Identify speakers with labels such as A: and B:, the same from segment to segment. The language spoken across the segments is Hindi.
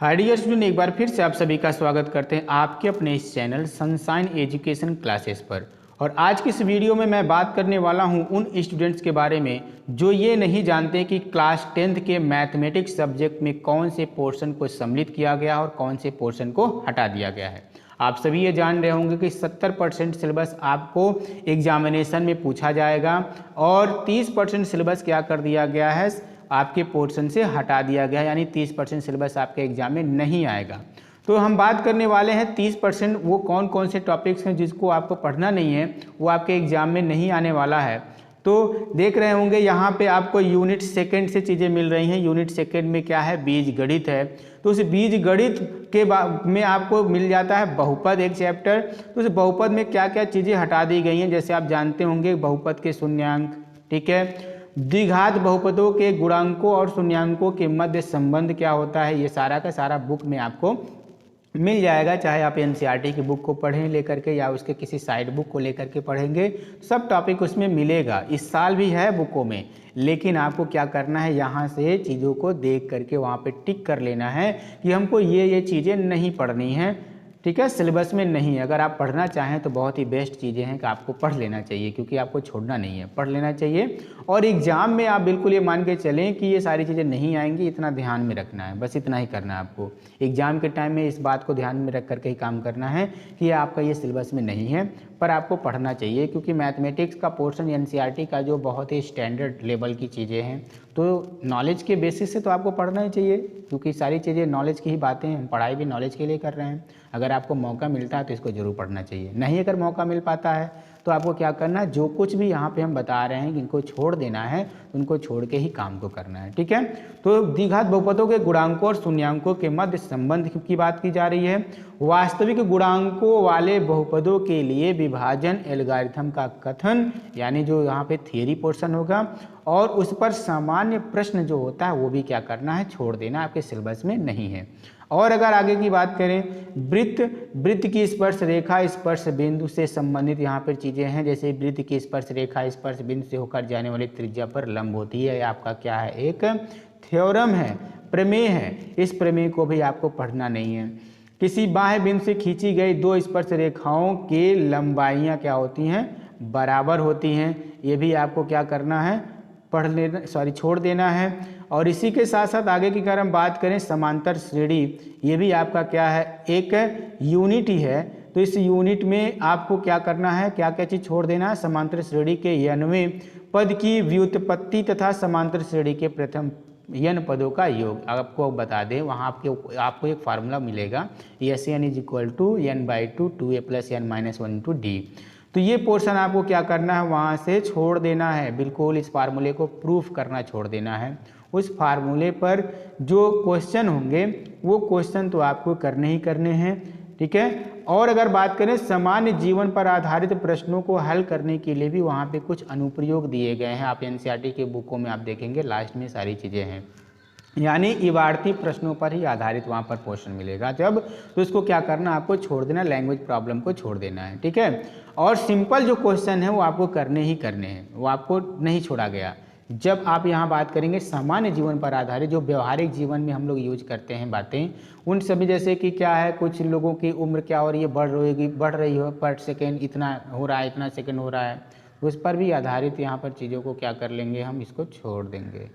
A: हाय डियर स्टूडेंट, एक बार फिर से आप सभी का स्वागत करते हैं आपके अपने इस चैनल सनशाइन एजुकेशन क्लासेस पर। और आज की इस वीडियो में मैं बात करने वाला हूं उन स्टूडेंट्स के बारे में जो ये नहीं जानते कि क्लास 10th के मैथमेटिक्स सब्जेक्ट में कौन से पोर्शन को सम्मिलित किया गया और कौन से पोर्शन को हटा दिया गया है। आप सभी ये जान रहे होंगे कि 70% सिलेबस आपको एग्जामिनेशन में पूछा जाएगा और 30% सिलेबस क्या कर दिया गया है, आपके पोर्शन से हटा दिया गया है, यानी 30% सिलेबस आपके एग्जाम में नहीं आएगा। तो हम बात करने वाले हैं 30% वो कौन कौन से टॉपिक्स हैं जिसको आपको पढ़ना नहीं है, वो आपके एग्जाम में नहीं आने वाला है। तो देख रहे होंगे यहाँ पे आपको यूनिट सेकंड से चीज़ें मिल रही हैं। यूनिट सेकंड में क्या है, बीज गणित है। तो उस बीज गणित के में आपको मिल जाता है बहुपद एक चैप्टर। तो उस बहुपद में क्या क्या चीज़ें हटा दी गई हैं, जैसे आप जानते होंगे बहुपद के शून्यांक, ठीक है, द्विघात बहुपदों के गुणांकों और शून्यांकों के मध्य संबंध क्या होता है, ये सारा का सारा बुक में आपको मिल जाएगा। चाहे आप एनसीईआरटी की बुक को पढ़ें लेकर के या उसके किसी साइड बुक को लेकर के पढ़ेंगे, सब टॉपिक उसमें मिलेगा। इस साल भी है बुकों में, लेकिन आपको क्या करना है, यहाँ से चीज़ों को देख करके वहाँ पे टिक कर लेना है कि हमको ये चीज़ें नहीं पढ़नी है, ठीक है, सिलेबस में नहीं है। अगर आप पढ़ना चाहें तो बहुत ही बेस्ट चीज़ें हैं कि आपको पढ़ लेना चाहिए, क्योंकि आपको छोड़ना नहीं है, पढ़ लेना चाहिए। और एग्ज़ाम में आप बिल्कुल ये मान के चलें कि ये सारी चीज़ें नहीं आएंगी, इतना ध्यान में रखना है, बस इतना ही करना है आपको। एग्ज़ाम के टाइम में इस बात को ध्यान में रख करके ही काम करना है कि आपका ये सिलेबस में नहीं है, पर आपको पढ़ना चाहिए, क्योंकि मैथमेटिक्स का पोर्शन एनसीईआरटी का जो बहुत ही स्टैंडर्ड लेवल की चीज़ें हैं, तो नॉलेज के बेसिस से तो आपको पढ़ना ही चाहिए, क्योंकि सारी चीज़ें नॉलेज की ही बातें हैं। हम पढ़ाई भी नॉलेज के लिए कर रहे हैं। अगर आपको मौका मिलता है तो इसको ज़रूर पढ़ना चाहिए। नहीं अगर मौका मिल पाता है तो आपको क्या करना है, जो कुछ भी यहाँ पे हम बता रहे हैं कि इनको छोड़ देना है, उनको छोड़ के ही काम को करना है, ठीक है। तो द्विघात बहुपदों के गुणांकों और शून्यांकों के मध्य संबंध की बात की जा रही है। वास्तविक गुणांकों वाले बहुपदों के लिए विभाजन एल्गोरिथम का कथन, यानी जो यहाँ पे थियरी पोर्शन होगा, और उस पर सामान्य प्रश्न जो होता है वो भी क्या करना है, छोड़ देना, आपके सिलेबस में नहीं है। और अगर आगे की बात करें, वृत्त की स्पर्श रेखा स्पर्श बिंदु से संबंधित यहाँ पर चीज़ें हैं, जैसे वृत्त की स्पर्श रेखा स्पर्श बिंदु से होकर जाने वाली त्रिज्या पर लंब होती है। आपका क्या है, एक थ्योरम है, प्रमेय है। इस प्रमेय को भी आपको पढ़ना नहीं है। किसी बाह्य बिंदु से खींची गई दो स्पर्श रेखाओं के लंबाइयाँ क्या होती हैं, बराबर होती हैं। ये भी आपको क्या करना है, पढ़ लेना, छोड़ देना है। और इसी के साथ साथ आगे की अगर हम बात करें, समांतर श्रेणी, ये भी आपका क्या है, एक यूनिट ही है। तो इस यूनिट में आपको क्या करना है, क्या क्या चीज़ छोड़ देना है, समांतर श्रेणी के n वें पद की व्युत्पत्ति तथा समांतर श्रेणी के प्रथम n पदों का योग। आपको बता दें, वहाँ आपको एक फार्मूला मिलेगा, SN = n/2 2a + n - 1 × d। तो ये पोर्शन आपको क्या करना है, वहाँ से छोड़ देना है, बिल्कुल इस फार्मूले को प्रूफ करना छोड़ देना है। उस फार्मूले पर जो क्वेश्चन होंगे वो क्वेश्चन तो आपको करने ही करने हैं, ठीक है। और अगर बात करें सामान्य जीवन पर आधारित प्रश्नों को हल करने के लिए भी वहाँ पे कुछ अनुप्रयोग दिए गए हैं। आप एनसीईआरटी के बुकों में आप देखेंगे लास्ट में सारी चीज़ें हैं, यानी इबारती प्रश्नों पर ही आधारित वहाँ पर क्वेश्चन मिलेगा जब, तो इसको क्या करना, आपको छोड़ देना, लैंग्वेज प्रॉब्लम को छोड़ देना है, ठीक है। और सिंपल जो क्वेश्चन है वो आपको करने ही करने हैं, वो आपको नहीं छोड़ा गया। जब आप यहाँ बात करेंगे सामान्य जीवन पर आधारित, जो व्यवहारिक जीवन में हम लोग यूज करते हैं बातें, उन सभी, जैसे कि क्या है, कुछ लोगों की उम्र क्या हो रही है, बढ़ रही हो, पर सेकेंड इतना हो रहा है, इतना सेकेंड हो रहा है, उस पर भी आधारित यहाँ पर चीज़ों को क्या कर लेंगे, हम इसको छोड़ देंगे।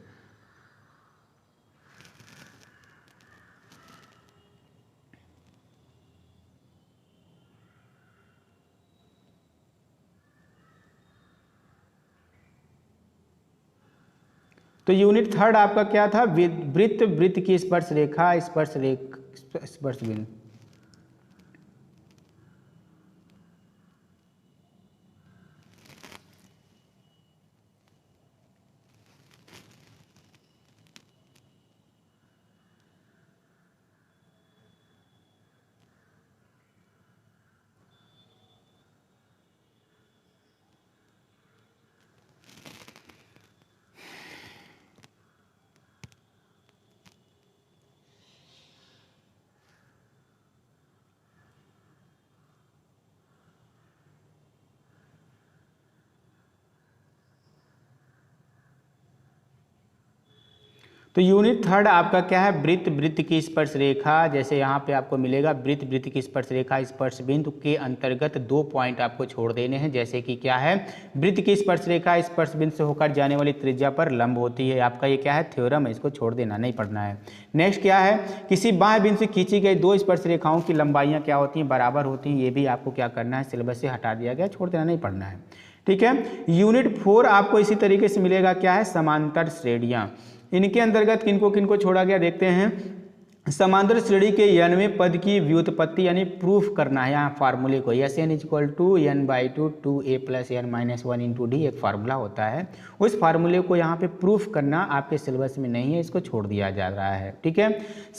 A: तो यूनिट थर्ड आपका क्या था, वृत्त की स्पर्श रेखा स्पर्श बिंदु। तो यूनिट थर्ड आपका क्या है, वृत्त, वृत्त की स्पर्श रेखा। जैसे यहाँ पे आपको मिलेगा वृत्त, वृत्त की स्पर्श रेखा स्पर्श बिंदु के अंतर्गत 2 पॉइंट आपको छोड़ देने हैं। जैसे कि क्या है, वृत्त की स्पर्श रेखा स्पर्श बिंदु से होकर जाने वाली त्रिज्या पर लंब होती है। आपका ये क्या है, थ्योरम है, इसको छोड़ देना, नहीं पढ़ना है। नेक्स्ट क्या है, किसी बाह्य बिंदु से खींची गई 2 स्पर्श रेखाओं की लंबाइयाँ क्या होती हैं, बराबर होती हैं। ये भी आपको क्या करना है, सिलेबस से हटा दिया गया, छोड़ देना, नहीं पढ़ना है। ठीक है। यूनिट 4 आपको इसी तरीके से मिलेगा, क्या है, समांतर श्रेणियाँ। इनके अंतर्गत किनको किनको छोड़ा गया देखते हैं। समांतर श्रेणी के n वें पद की व्युत्पत्ति यानी प्रूफ करना है। यहाँ फार्मूले को S N equal to n/2 2a + n - 1 × d एक फार्मूला होता है। उस फार्मूले को यहाँ पे प्रूफ करना आपके सिलेबस में नहीं है, इसको छोड़ दिया जा रहा है। ठीक है।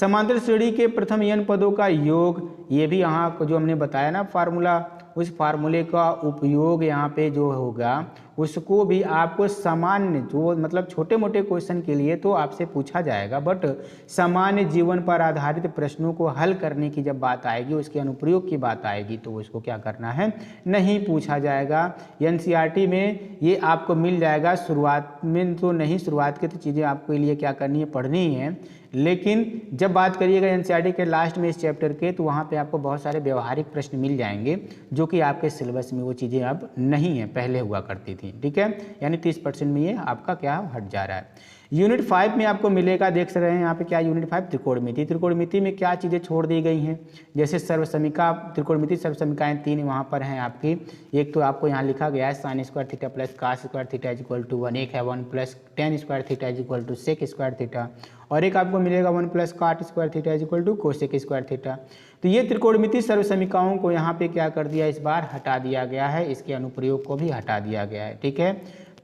A: समांतर श्रेणी के प्रथम n पदों का योग, ये भी यहाँ जो हमने बताया ना फार्मूला, उस फार्मूले का उपयोग यहाँ पे जो होगा उसको भी आपको सामान्य जो मतलब छोटे मोटे क्वेश्चन के लिए तो आपसे पूछा जाएगा, बट सामान्य जीवन पर आधारित प्रश्नों को हल करने की जब बात आएगी, उसके अनुप्रयोग की बात आएगी, तो उसको क्या करना है, नहीं पूछा जाएगा। एनसीईआरटी में ये आपको मिल जाएगा। शुरुआत में तो नहीं, शुरुआत की तो चीज़ें आपके लिए क्या करनी है, पढ़नी ही है, लेकिन जब बात करिएगा एनसीईआरटी के लास्ट में इस चैप्टर के, तो वहाँ पे आपको बहुत सारे व्यवहारिक प्रश्न मिल जाएंगे जो कि आपके सिलेबस में वो चीज़ें अब नहीं है, पहले हुआ करती थी। ठीक है, यानी 30% में ये आपका क्या हट जा रहा है। यूनिट 5 में आपको मिलेगा, देख सकते हैं यहाँ पे क्या, यूनिट 5 त्रिकोणमिति। त्रिकोणमिति में क्या चीज़ें छोड़ दी गई हैं, जैसे सर्वसमीका, त्रिकोणमिति सर्वसमीकाएँ 3 वहाँ पर हैं आपकी। एक तो आपको यहाँ लिखा गया है sin² theta plus cos² theta = 1, एक है 1 + tan² थीटा = sec² थीटा, और एक आपको मिलेगा 1 + cot² थीटा = cosec² थीटा। तो ये त्रिकोणमिति सर्वसमीकाओं को यहाँ पे क्या कर दिया, इस बार हटा दिया गया है, इसके अनुप्रयोग को भी हटा दिया गया है। ठीक है,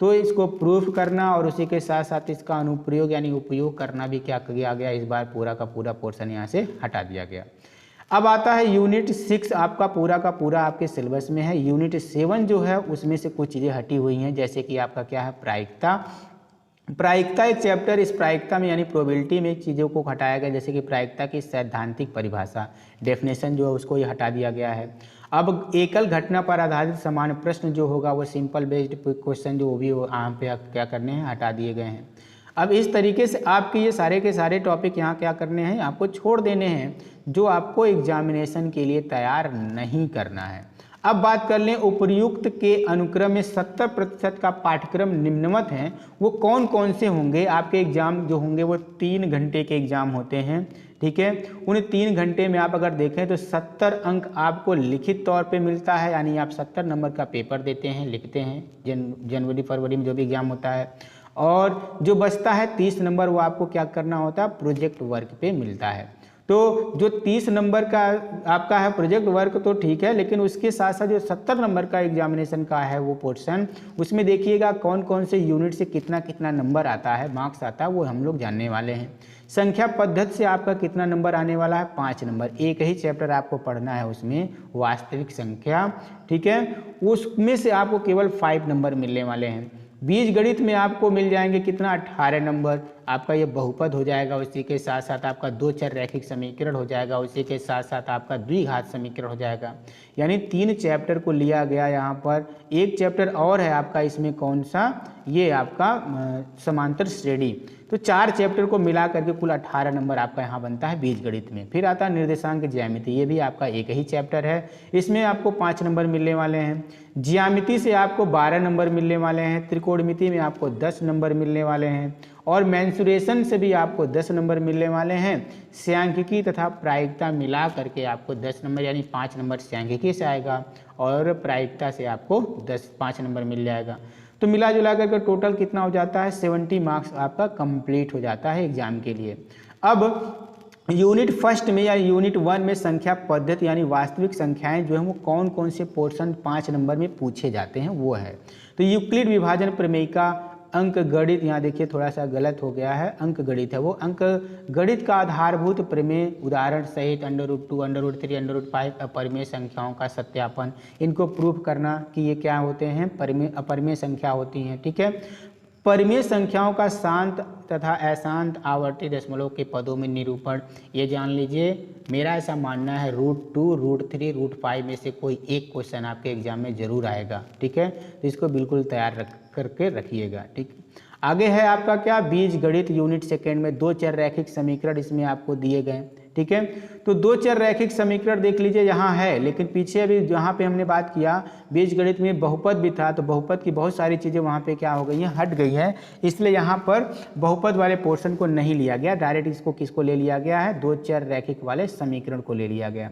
A: तो इसको प्रूफ करना और उसी के साथ साथ इसका अनुप्रयोग यानी उपयोग करना भी क्या किया गया, इस बार पूरा का पूरा पोर्शन यहाँ से हटा दिया गया। अब आता है यूनिट 6, आपका पूरा का पूरा आपके सिलेबस में है। यूनिट 7 जो है उसमें से कुछ चीज़ें हटी हुई हैं, जैसे कि आपका क्या है, प्रायिकता। प्रायिकता एक चैप्टर, इस प्रायिकता में यानी प्रोबेबिलिटी में चीज़ों को हटाया गया, जैसे कि प्रायिकता की सैद्धांतिक परिभाषा, डेफिनेशन जो है उसको ये हटा दिया गया है। अब एकल घटना पर आधारित समान प्रश्न जो होगा वो सिंपल बेस्ड क्वेश्चन जो भी हो यहाँ पे क्या करने हैं, हटा दिए गए हैं। अब इस तरीके से आपके ये सारे के सारे टॉपिक यहाँ क्या करने हैं, आपको छोड़ देने हैं, जो आपको एग्जामिनेशन के लिए तैयार नहीं करना है। अब बात कर लें उपर्युक्त के अनुक्रम में 70% का पाठ्यक्रम निम्नवत हैं, वो कौन कौन से होंगे। आपके एग्जाम जो होंगे वो 3 घंटे के एग्जाम होते हैं। ठीक है, उन 3 घंटे में आप अगर देखें तो 70 अंक आपको लिखित तौर पे मिलता है, यानी आप 70 नंबर का पेपर देते हैं, लिखते हैं जनवरी फरवरी में जो भी एग्जाम होता है, और जो बचता है 30 नंबर वो आपको क्या करना होता है, प्रोजेक्ट वर्क पे मिलता है। तो जो 30 नंबर का आपका है प्रोजेक्ट वर्क तो ठीक है, लेकिन उसके साथ साथ जो 70 नंबर का एग्जामिनेशन का है वो पोर्शन, उसमें देखिएगा कौन कौन से यूनिट से कितना कितना नंबर आता है, मार्क्स आता है, वो हम लोग जानने वाले हैं। संख्या पद्धति से आपका कितना नंबर आने वाला है, 5 नंबर। एक ही चैप्टर आपको पढ़ना है उसमें, वास्तविक संख्या। ठीक है, उसमें से आपको केवल 5 नंबर मिलने वाले हैं। बीज गणित में आपको मिल जाएंगे कितना, 18 नंबर। आपका ये बहुपद हो जाएगा, उसी के साथ साथ आपका 2 चर रैखिक समीकरण हो जाएगा, उसी के साथ साथ आपका द्विघात समीकरण हो जाएगा। यानी 3 चैप्टर को लिया गया यहाँ पर। एक चैप्टर और है आपका इसमें, कौन सा, ये आपका समांतर श्रेणी। तो 4 चैप्टर को मिला करके कुल 18 नंबर आपका यहाँ बनता है बीज गणित में। फिर आता है निर्देशांक ज्यामिति, ये भी आपका एक ही चैप्टर है, इसमें आपको 5 नंबर मिलने वाले हैं। ज्यामिति से आपको 12 नंबर मिलने वाले हैं। त्रिकोणमिति में आपको 10 नंबर मिलने वाले हैं, और मेंसुरेशन से भी आपको 10 नंबर मिलने वाले हैं। सांख्यिकी तथा प्रायिकता मिला करके आपको 10 नंबर, यानी 5 नंबर सांख्यिकी से आएगा और प्रायिकता से आपको 5 नंबर मिल जाएगा। तो मिला जुला करके टोटल कितना हो जाता है, 70 मार्क्स आपका कंप्लीट हो जाता है एग्जाम के लिए। अब यूनिट फर्स्ट में या यूनिट 1 में संख्या पद्धति यानी वास्तविक संख्याएं जो है वो कौन कौन से पोर्शन 5 नंबर में पूछे जाते हैं वो है। तो यूक्लिड विभाजन प्रमेय का अंक गणित, यहाँ देखिए थोड़ा सा गलत हो गया है, अंक गणित है वो। अंक गणित का आधारभूत प्रमेय उदाहरण सहित √2, √3, √5 अपरिमेय संख्याओं का सत्यापन, इनको प्रूफ करना कि ये क्या होते हैं, अपरिमेय संख्या होती हैं। ठीक है, परिमेय संख्याओं का शांत तथा अशांत आवर्ती दशमलव के पदों में निरूपण, ये जान लीजिए। मेरा ऐसा मानना है √2, √3, √5 में से कोई एक क्वेश्चन आपके एग्जाम में जरूर आएगा। ठीक है, तो इसको बिल्कुल तैयार करके रखिएगा। ठीक, आगे है आपका क्या, बीज गणित यूनिट सेकेंड में 2 चर रैखिक समीकरण इसमें आपको दिए गए। ठीक है, तो 2 चर रैखिक समीकरण देख लीजिए यहाँ है, लेकिन पीछे अभी जहाँ पे हमने बात किया बीज गणित में बहुपद भी था, तो बहुपद की बहुत सारी चीज़ें वहाँ पे क्या हो गई हैं, हट गई है, इसलिए यहाँ पर बहुपद वाले पोर्शन को नहीं लिया गया, डायरेक्ट इसको किसको ले लिया गया है, 2 चर रैखिक वाले समीकरण को ले लिया गया।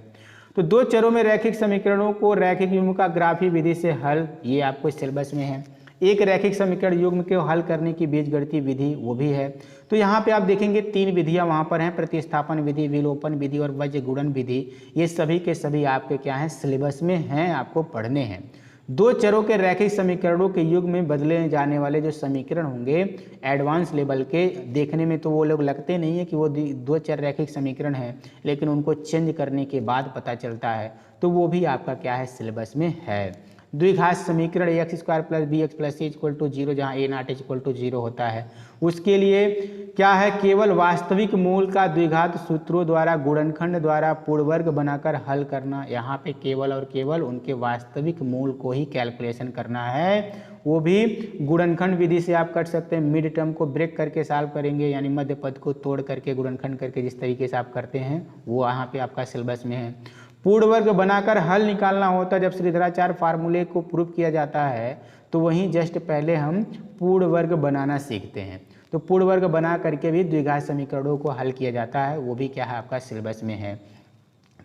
A: तो 2 चरों में रैखिक समीकरणों को रैखिक युग्म का ग्राफी विधि से हल, ये आपको सिलेबस में है। एक रैखिक समीकरण युग्म को हल करने की बीजगणितीय विधि वो भी है। तो यहाँ पे आप देखेंगे 3 विधियाँ वहाँ पर हैं, प्रतिस्थापन विधि, विलोपन विधि और वज्र गुणन विधि। ये सभी के सभी आपके क्या हैं, सिलेबस में हैं, आपको पढ़ने हैं। 2 चरों के रैखिक समीकरणों के युग में बदले जाने वाले जो समीकरण होंगे एडवांस लेवल के, देखने में तो वो लोग लगते नहीं है कि वो 2 चर रैखिक समीकरण हैं, लेकिन उनको चेंज करने के बाद पता चलता है, तो वो भी आपका क्या है, सिलेबस में है। द्विघात समीकरण a² + bx + c = 0, जहाँ a0 = 0 होता है, उसके लिए क्या है, केवल वास्तविक मूल का द्विघात सूत्रों द्वारा गुणनखंड द्वारा पूर्णवर्ग बनाकर हल करना। यहाँ पे केवल और केवल उनके वास्तविक मूल को ही कैलकुलेशन करना है, वो भी गुणनखंड विधि से आप कर सकते हैं। मिड टर्म को ब्रेक करके सॉल्व करेंगे, यानी मध्य पद को तोड़ करके गुणनखंड करके जिस तरीके से आप करते हैं वो यहाँ पे आपका सिलेबस में है। पूर्ण वर्ग बनाकर हल निकालना होता है, जब श्रीधराचार्य फार्मूले को प्रूव किया जाता है तो वहीं जस्ट पहले हम पूर्ण वर्ग बनाना सीखते हैं। तो पूर्ण वर्ग बना करके भी द्विघात समीकरणों को हल किया जाता है, वो भी क्या है, आपका सिलेबस में है।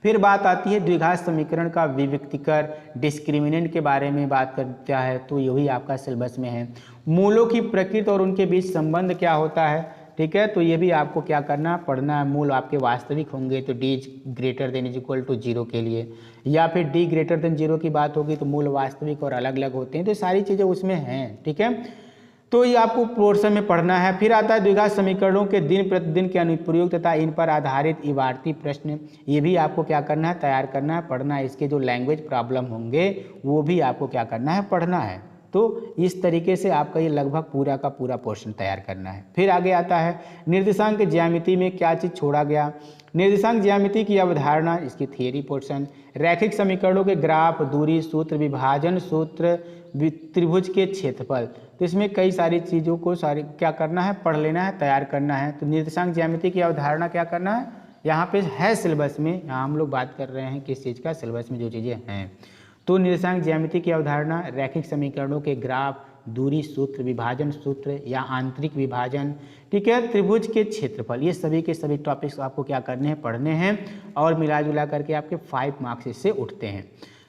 A: फिर बात आती है द्विघात समीकरण का विविक्तिकर, डिस्क्रिमिनेंट के बारे में बात करता है, तो ये भी आपका सिलेबस में है। मूलों की प्रकृति और उनके बीच संबंध क्या होता है, ठीक है, तो ये भी आपको क्या करना, पढ़ना है। मूल आपके वास्तविक होंगे तो d ≥ 0 के लिए, या फिर d > 0 की बात होगी तो मूल वास्तविक और अलग अलग होते हैं, तो सारी चीज़ें उसमें हैं। ठीक है, तो ये आपको पोर्शन में पढ़ना है। फिर आता है द्विघात समीकरणों के दिन प्रतिदिन के अनुप्रयोग तथा इन पर आधारित इबारती प्रश्न, ये भी आपको क्या करना है, तैयार करना है, पढ़ना है। इसके जो लैंग्वेज प्रॉब्लम होंगे वो भी आपको क्या करना है, पढ़ना है। तो इस तरीके से आपका ये लगभग पूरा का पूरा पोर्शन तैयार करना है। फिर आगे आता है निर्देशांक ज्यामिति में क्या चीज़ छोड़ा गया, निर्देशांक ज्यामिति की अवधारणा, इसकी थियरी पोर्शन, रैखिक समीकरणों के ग्राफ, दूरी सूत्र, विभाजन सूत्र, त्रिभुज के क्षेत्रफल। तो इसमें कई सारी चीज़ों को क्या करना है, पढ़ लेना है, तैयार करना है। तो निर्देशांक ज्यामिति की अवधारणा क्या करना है, यहाँ पे है सिलेबस में, यहाँ हम लोग बात कर रहे हैं किस चीज़ का, सिलेबस में जो चीज़ें हैं। तो निर्देशांक ज्यामिति की अवधारणा, रैखिक समीकरणों के ग्राफ, दूरी सूत्र, विभाजन सूत्र या आंतरिक विभाजन, ठीक है, त्रिभुज के क्षेत्रफल, ये सभी के सभी टॉपिक्स आपको क्या करने हैं, पढ़ने हैं, और मिला जुला करके आपके 5 मार्क्स इससे उठते हैं।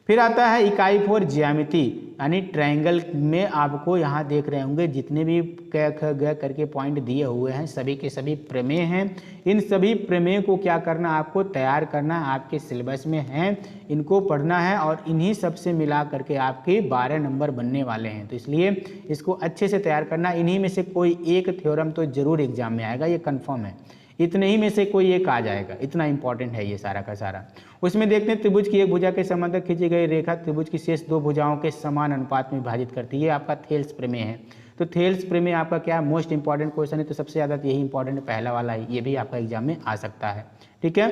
A: फिर आता है इकाई 4 ज्यामिति, यानी ट्रायंगल में आपको यहाँ देख रहे होंगे जितने भी क ख ग करके पॉइंट दिए हुए हैं सभी के सभी प्रमेय हैं। इन सभी प्रमेय को क्या करना, आपको तैयार करना, आपके सिलेबस में हैं, इनको पढ़ना है, और इन्हीं सबसे मिला करके आपके 12 नंबर बनने वाले हैं। तो इसलिए इसको अच्छे से तैयार करना। इन्हीं में से कोई एक थ्योरम तो जरूर एग्जाम में आएगा, ये कन्फर्म है। इतने ही में से कोई एक आ जाएगा, इतना इंपॉर्टेंट है ये सारा का सारा। उसमें देखते हैं त्रिभुज की एक भुजा के समांतर खींची गई रेखा त्रिभुज की शेष 2 भुजाओं के समान अनुपात में विभाजित करती है। ये आपका थेल्स प्रमेय है। तो थेल्स प्रमेय आपका क्या मोस्ट इंपॉर्टेंट क्वेश्चन है, तो सबसे ज़्यादा यही इंपॉर्टेंट पहला वाला है, ये भी आपका एग्जाम में आ सकता है। ठीक है,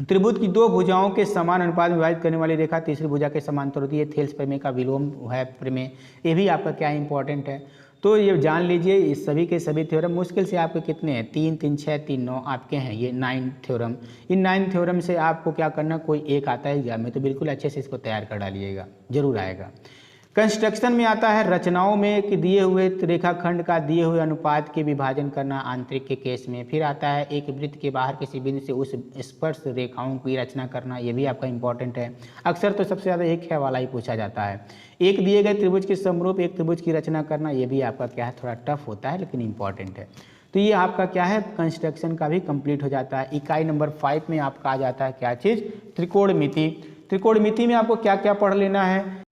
A: त्रिभुज की 2 भुजाओं के समान अनुपात में विभाजित करने वाली रेखा तीसरी भुजा के समांतर होती है। थेल्स प्रमेय का विलोम है प्रमेय, ये भी आपका क्या इंपॉर्टेंट है। तो ये जान लीजिए, इस सभी के सभी थ्योरम मुश्किल से आपके कितने हैं, 3, 3, 6, 3, 9 आपके हैं, ये 9 थ्योरम। इन 9 थ्योरम से आपको क्या करना, कोई एक आता है एग्जाम में, तो बिल्कुल अच्छे से इसको तैयार कर डालिएगा, जरूर आएगा। कंस्ट्रक्शन में आता है रचनाओं में कि दिए हुए रेखाखंड का दिए हुए अनुपात के विभाजन करना आंतरिक के केस में। फिर आता है एक वृत्त के बाहर किसी बिंदु से उस स्पर्श रेखाओं की रचना करना, ये भी आपका इंपॉर्टेंट है। अक्सर तो सबसे ज़्यादा एक है वाला ही पूछा जाता है। एक दिए गए त्रिभुज के समरूप एक त्रिभुज की रचना करना, ये भी आपका क्या है, थोड़ा टफ होता है लेकिन इंपॉर्टेंट है। तो ये आपका क्या है, कंस्ट्रक्शन का भी कंप्लीट हो जाता है। इकाई नंबर 5 में आपका आ जाता है क्या चीज़, त्रिकोणमिति। त्रिकोणमिति में आपको क्या क्या पढ़ लेना है।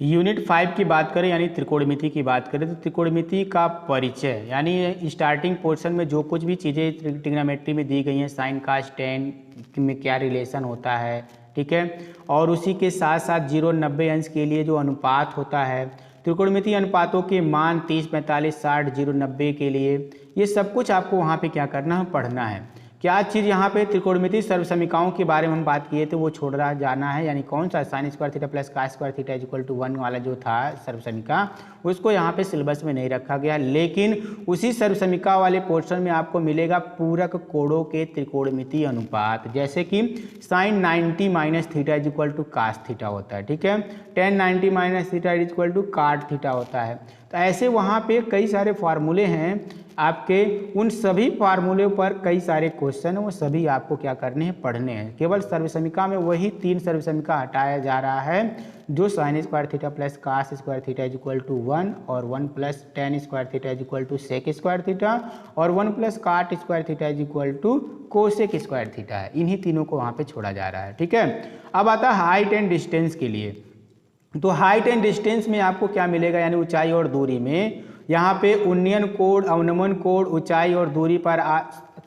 A: यूनिट 5 की बात करें, यानी त्रिकोणमिति की बात करें, तो त्रिकोणमिति का परिचय, यानी स्टार्टिंग पोर्शन में जो कुछ भी चीज़ें ट्रिग्नोमेट्री में दी गई हैं, साइन कास टेन में क्या रिलेशन होता है, ठीक है, और उसी के साथ साथ 0, 90 अंश के लिए जो अनुपात होता है, त्रिकोणमिति अनुपातों के मान 30, 45, 60, 0, 90 के लिए, ये सब कुछ आपको वहाँ पे क्या करना है, पढ़ना है। क्या चीज़ यहाँ पे त्रिकोणमितीय सर्वसमीकाओं के बारे में हम बात किए थे वो छोड़ रहा जाना है, यानी कौन सा sine square theta plus cos square theta is equal to 1 वाला जो था सर्वसमीका, उसको यहाँ पे सिलेबस में नहीं रखा गया। लेकिन उसी सर्वसमीका वाले पोर्शन में आपको मिलेगा पूरक कोणों के त्रिकोणमितीय अनुपात, जैसे कि sine 90 minus theta is equal to cos theta होता है, ठीक है, tan 90 minus theta is equal to cot theta होता है। तो ऐसे वहाँ पे कई सारे फार्मूले हैं आपके, उन सभी फार्मूले पर कई सारे क्वेश्चन हैं, वो सभी आपको क्या करने हैं, पढ़ने हैं। केवल सर्वसमीका में वही 3 सर्वसमीका हटाया जा रहा है, जो sine square theta plus cos square theta is equal to 1 और 1 plus tan square theta is equal to sec square theta और 1 plus cot square theta is equal to cosec square theta है। इन्हीं तीनों को वहाँ पे छोड़ा जा रहा है, ठीक है। अब आता है हाइट एंड डिस्टेंस के लिए। तो हाइट एंड डिस्टेंस में आपको क्या मिलेगा, यानी ऊंचाई और दूरी में यहाँ पे उन्नयन कोण, अवनमन कोण, ऊंचाई और दूरी पर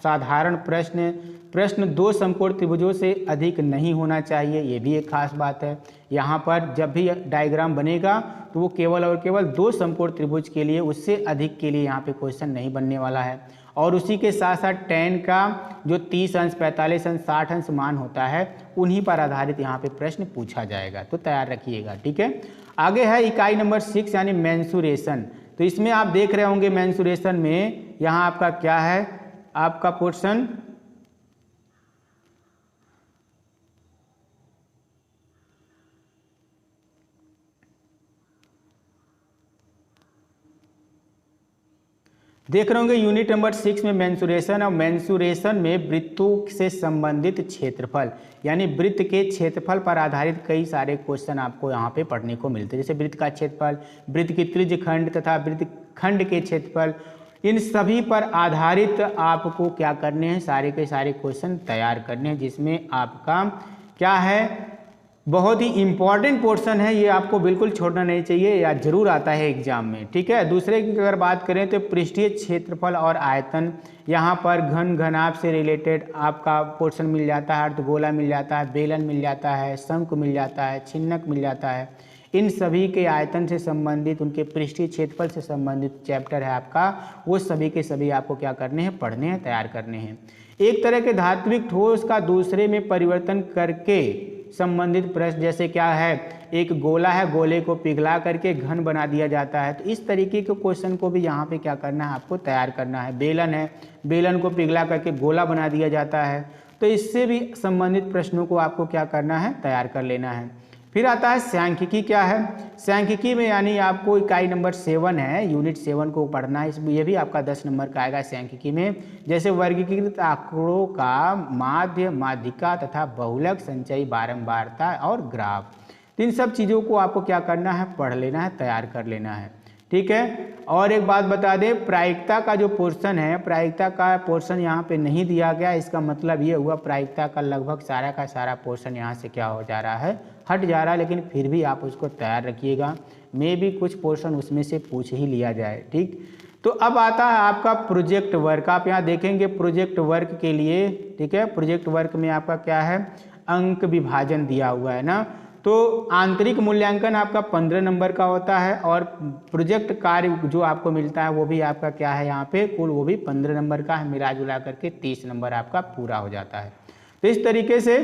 A: साधारण प्रश्न 2 समकोण त्रिभुजों से अधिक नहीं होना चाहिए, ये भी एक खास बात है। यहाँ पर जब भी डायग्राम बनेगा तो वो केवल और केवल 2 समकोण त्रिभुज के लिए, उससे अधिक के लिए यहाँ पे क्वेश्चन नहीं बनने वाला है। और उसी के साथ साथ tan का जो 30 अंश, 45 अंश, 60 अंश मान होता है, उन्हीं पर आधारित यहाँ पे प्रश्न पूछा जाएगा, तो तैयार रखिएगा, ठीक है। आगे है इकाई नंबर 6 यानी मेंसुरेशन। तो इसमें आप देख रहे होंगे मेंसुरेशन में यहाँ आपका क्या है, आपका पोर्शन देख रहे होंगे यूनिट नंबर 6 में मेंसुरेशन। और मेंसुरेशन में वृत्तों से संबंधित क्षेत्रफल, यानी वृत्त के क्षेत्रफल पर आधारित कई सारे क्वेश्चन आपको यहाँ पे पढ़ने को मिलते हैं, जैसे वृत्त का क्षेत्रफल, वृत्त की त्रिज्य खंड तथा वृत्त खंड के क्षेत्रफल, इन सभी पर आधारित आपको क्या करने हैं, सारे के सारे क्वेश्चन तैयार करने हैं, जिसमें आपका क्या है, बहुत ही इंपॉर्टेंट पोर्शन है, ये आपको बिल्कुल छोड़ना नहीं चाहिए, या जरूर आता है एग्जाम में, ठीक है। दूसरे की अगर बात करें तो पृष्ठीय क्षेत्रफल और आयतन, यहाँ पर घन घनाभ से रिलेटेड आपका पोर्शन मिल जाता है, अर्धगोला मिल जाता है, बेलन मिल जाता है, शंकु मिल जाता है, छिन्नक मिल जाता है। इन सभी के आयतन से संबंधित, उनके पृष्ठीय क्षेत्रफल से संबंधित चैप्टर है आपका, वो सभी के सभी आपको क्या करने हैं, पढ़ने हैं, तैयार करने हैं। एक तरह के धात्विक ठोस का दूसरे में परिवर्तन करके संबंधित प्रश्न, जैसे क्या है, एक गोला है, गोले को पिघला करके घन बना दिया जाता है, तो इस तरीके के क्वेश्चन को भी यहाँ पे क्या करना है, आपको तैयार करना है। बेलन है, बेलन को पिघला करके गोला बना दिया जाता है, तो इससे भी संबंधित प्रश्नों को आपको क्या करना है, तैयार कर लेना है। फिर आता है सांख्यिकी। क्या है सांख्यिकी में, यानी आपको इकाई नंबर 7 है, यूनिट 7 को पढ़ना है, इसमें ये भी आपका 10 नंबर का आएगा सांख्यिकी में, जैसे वर्गीकृत आंकड़ों का माध्य, माध्यिका तथा बहुलक, संचयी, बारंबारता और ग्राफ। तो इन सब चीज़ों को आपको क्या करना है, पढ़ लेना है, तैयार कर लेना है, ठीक है। और एक बात बता दें, प्रायिकता का जो पोर्शन है, प्रायिकता का पोर्शन यहाँ पे नहीं दिया गया, इसका मतलब ये हुआ प्रायिकता का लगभग सारा का सारा पोर्शन यहाँ से क्या हो जा रहा है, हट जा रहा है, लेकिन फिर भी आप उसको तैयार रखिएगा, मे भी कुछ पोर्शन उसमें से पूछ ही लिया जाए, ठीक। तो अब आता है आपका प्रोजेक्ट वर्क। आप यहाँ देखेंगे प्रोजेक्ट वर्क के लिए, ठीक है, प्रोजेक्ट वर्क में आपका क्या है, अंक विभाजन दिया हुआ है ना। तो आंतरिक मूल्यांकन आपका 15 नंबर का होता है, और प्रोजेक्ट कार्य जो आपको मिलता है वो भी आपका क्या है, यहाँ पे कुल वो भी 15 नंबर का है, मिला जुला करके 30 नंबर आपका पूरा हो जाता है। तो इस तरीके से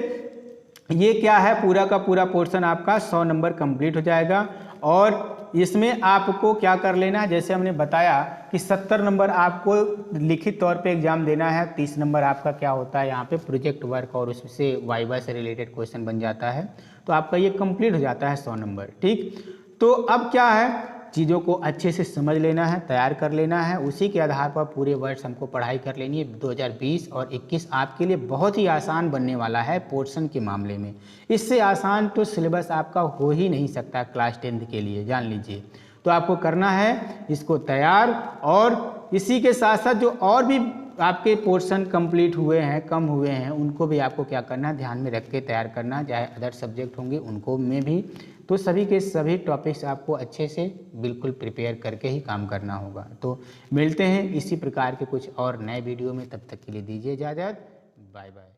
A: ये क्या है, पूरा का पूरा पोर्शन आपका 100 नंबर कंप्लीट हो जाएगा। और इसमें आपको क्या कर लेना है, जैसे हमने बताया कि 70 नंबर आपको लिखित तौर पे एग्जाम देना है, 30 नंबर आपका क्या होता है यहाँ पे प्रोजेक्ट वर्क, और उससे वाइवा से रिलेटेड क्वेश्चन बन जाता है, तो आपका ये कंप्लीट हो जाता है 100 नंबर, ठीक। तो अब क्या है, चीज़ों को अच्छे से समझ लेना है, तैयार कर लेना है, उसी के आधार पर पूरे वर्ष हमको पढ़ाई कर लेनी है। 2020 और 21 आपके लिए बहुत ही आसान बनने वाला है पोर्शन के मामले में, इससे आसान तो सिलेबस आपका हो ही नहीं सकता क्लास 10th के लिए, जान लीजिए। तो आपको करना है इसको तैयार, और इसी के साथ साथ जो और भी आपके पोर्शन कंप्लीट हुए हैं, कम हुए हैं, उनको भी आपको क्या करना है, ध्यान में रख के तैयार करना, चाहे अदर सब्जेक्ट होंगे उनको में भी। तो सभी के सभी टॉपिक्स आपको अच्छे से बिल्कुल प्रिपेयर करके ही काम करना होगा। तो मिलते हैं इसी प्रकार के कुछ और नए वीडियो में, तब तक के लिए दीजिए इजाज़त, बाय बाय।